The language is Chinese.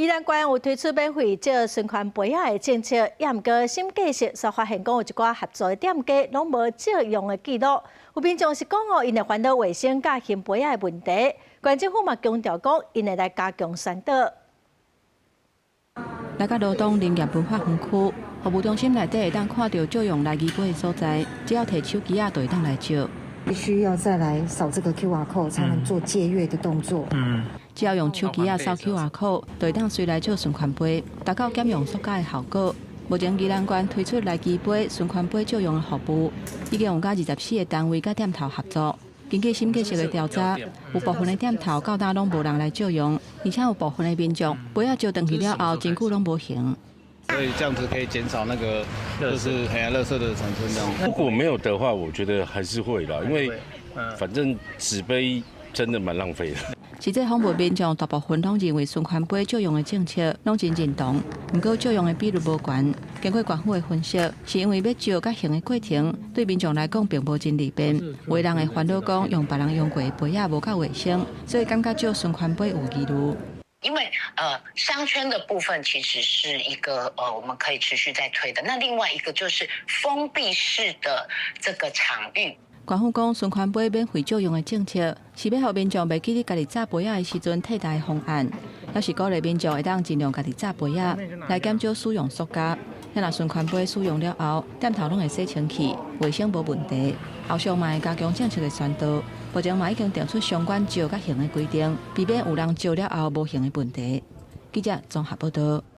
宜兰县有推出免费借存款杯仔的政策，也毋过审计时所发现，讲有一寡合作的店家拢无借用的记录。有民众是讲因会烦恼卫生甲新杯仔的问题。县政府嘛强调讲，因会来加强宣导。来到罗东林业文化园区，服务中心内底会当看到借用来机杯的所在，只要摕手机就会当来借。必须要再来扫这个 QR code 才能做借阅的动作。只要用手机扫 QR code，就会当随来借存款杯，达到减用塑胶的效果。目前宜兰县推出来机杯、存款杯借用的服务，已经有24个单位甲店头合作。根据审计室的调查，有部分的店头到今拢无人来借用，而且有部分的民众杯仔借回去了后，真久拢无用。所以这样子可以减少那个就是垃圾的产生这样。如果没有的话，我觉得还是会啦，因为反正纸杯真的蛮浪费的。实际访问民众大部分拢认为存款杯借用的政策拢真认同，不过借用的比率无悬。经过县府的分析，是因为要借甲用的过程对民众来讲并无真利便，有的人会烦恼讲用别人用过的杯仔无够卫生，所以感觉借存款杯有疑虑。因为商圈的部分其实是一个我们可以持续在推的。那另外一个就是封闭式的这个场域。县府讲存款杯免费借用的政策，是要让民众袂记你家己炸杯仔的时阵替代的方案，也是鼓励民众会当尽量家己炸杯仔，来减少使用塑胶。若存款杯使用了后，店头拢会洗清气，卫生无问题。后续嘛会加强政策的宣导，目前嘛已经定出相关借甲用的规定，避免有人借了后无用的问题。记者综合报道。